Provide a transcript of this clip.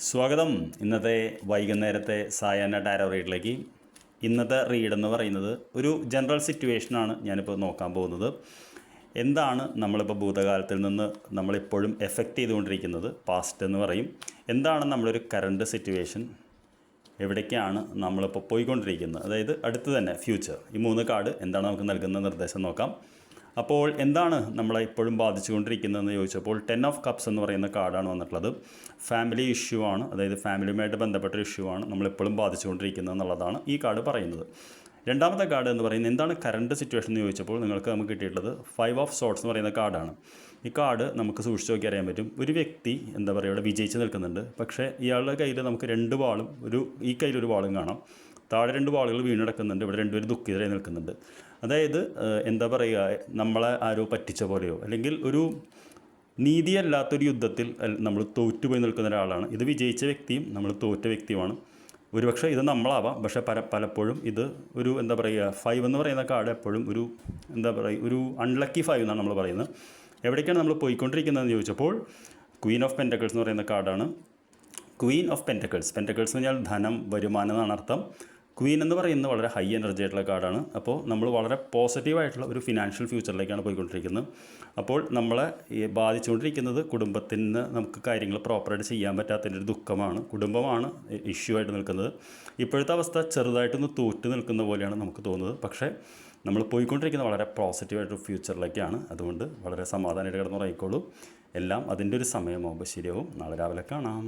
സ്വാഗതം. ഇന്നത്തെ വൈകുന്നേരത്തെ സായാഹ്ന ടാരോ റീഡിലേക്ക്. ഇന്നത്തെ റീഡ് എന്ന് പറയുന്നത് ഒരു ജനറൽ സിറ്റുവേഷനാണ് ഞാനിപ്പോൾ നോക്കാൻ പോകുന്നത്. എന്താണ് നമ്മളിപ്പോൾ ഭൂതകാലത്തിൽ നിന്ന് നമ്മളിപ്പോഴും എഫക്റ്റ് ചെയ്തുകൊണ്ടിരിക്കുന്നത്, പാസ്റ്റ് എന്ന് പറയും. എന്താണ് നമ്മളൊരു കറണ്ട് സിറ്റുവേഷൻ, എവിടേക്കാണ് നമ്മളിപ്പോൾ പോയിക്കൊണ്ടിരിക്കുന്നത്, അതായത് അടുത്ത് തന്നെ ഫ്യൂച്ചർ. ഈ 3 കാർഡ് എന്താണ് നമുക്ക് നൽകുന്ന നിർദ്ദേശം നോക്കാം. അപ്പോൾ എന്താണ് നമ്മളെ ഇപ്പോഴും ബാധിച്ചുകൊണ്ടിരിക്കുന്നതെന്ന് ചോദിച്ചപ്പോൾ 10 ഓഫ് കപ്സ് എന്ന് പറയുന്ന കാർഡാണ് വന്നിട്ടുള്ളത്. ഫാമിലി ഇഷ്യൂ ആണ്, അതായത് ഫാമിലിയുമായിട്ട് ബന്ധപ്പെട്ട ഇഷ്യൂ ആണ് നമ്മളിപ്പോഴും ബാധിച്ചുകൊണ്ടിരിക്കുന്നത് എന്നുള്ളതാണ് ഈ കാർഡ് പറയുന്നത്. രണ്ടാമത്തെ കാർഡ് എന്ന് പറയുന്നത് എന്താണ് കറണ്ട് സിറ്റുവേഷൻ എന്ന് ചോദിച്ചപ്പോൾ നമുക്ക് കിട്ടിയിട്ടുള്ളത് 5 ഓഫ് സോർട്സ് എന്ന് പറയുന്ന കാർഡാണ്. ഈ കാർഡ് നമുക്ക് സൂക്ഷിച്ച് നോക്കി അറിയാൻ പറ്റും. ഒരു വ്യക്തി എന്താ പറയുക ഇവിടെ വിജയിച്ച് നിൽക്കുന്നുണ്ട്. പക്ഷേ ഇയാളുടെ കയ്യിൽ നമുക്ക് 2 വാളും ഈ കയ്യിലൊരു വാളും കാണാം. താഴെ 2 വാളുകൾ വീണെടുക്കുന്നുണ്ട്. ഇവിടെ 2 പേര് ദുഃഖിതരായി നിൽക്കുന്നുണ്ട്. അതായത് എന്താ പറയുക, നമ്മളെ ആരോ പറ്റിച്ച പോലെയോ അല്ലെങ്കിൽ ഒരു നീതിയല്ലാത്തൊരു യുദ്ധത്തിൽ നമ്മൾ തോറ്റുപോയി നിൽക്കുന്ന ഒരാളാണ്. ഇത് വിജയിച്ച വ്യക്തിയും നമ്മൾ തോറ്റ വ്യക്തിയുമാണ്. ഒരുപക്ഷെ ഇത് നമ്മളാവാം, പക്ഷേ പലപ്പോഴും ഇത് ഒരു എന്താ പറയുക 5 എന്ന് പറയുന്ന കാർഡ് എപ്പോഴും ഒരു എന്താ പറയുക ഒരു അൺലക്കി 5 എന്നാണ് നമ്മൾ പറയുന്നത്. എവിടേക്കാണ് നമ്മൾ പോയിക്കൊണ്ടിരിക്കുന്നതെന്ന് ചോദിച്ചപ്പോൾ ക്വീൻ ഓഫ് പെൻറ്റക്കിൾസ് എന്ന് പറയുന്ന കാർഡാണ്. ക്വീൻ ഓഫ് പെൻറ്റക്കിൾസ് എന്ന് പറഞ്ഞാൽ ധനം, വരുമാനം എന്നാണ് അർത്ഥം. ക്വീൻ എന്ന് പറയുന്നത് വളരെ ഹൈ എനർജി ആയിട്ടുള്ള കാർഡാണ്. അപ്പോൾ നമ്മൾ വളരെ പോസിറ്റീവായിട്ടുള്ള ഒരു ഫിനാൻഷ്യൽ ഫ്യൂച്ചറിലേക്കാണ് പോയിക്കൊണ്ടിരിക്കുന്നത്. അപ്പോൾ നമ്മളെ ബാധിച്ചുകൊണ്ടിരിക്കുന്നത് കുടുംബത്തിൽ നിന്ന് നമുക്ക് കാര്യങ്ങൾ പ്രോപ്പറായിട്ട് ചെയ്യാൻ പറ്റാത്തതിൻ്റെ ഒരു ദുഃഖമാണ്. കുടുംബമാണ് ഇഷ്യൂ ആയിട്ട് നിൽക്കുന്നത്. ഇപ്പോഴത്തെ അവസ്ഥ ചെറുതായിട്ടൊന്ന് തോറ്റ് നിൽക്കുന്ന പോലെയാണ് നമുക്ക് തോന്നുന്നത്. പക്ഷേ നമ്മൾ പോയിക്കൊണ്ടിരിക്കുന്നത് വളരെ പോസിറ്റീവായിട്ടൊരു ഫ്യൂച്ചറിലേക്കാണ്. അതുകൊണ്ട് വളരെ സമാധാനമായിട്ട് കിടന്നുറങ്ങിക്കോളൂ. എല്ലാം അതിൻ്റെ ഒരു സമയമാകുമ്പോൾ ശരിയാവും. നാളെ രാവിലെ കാണാം.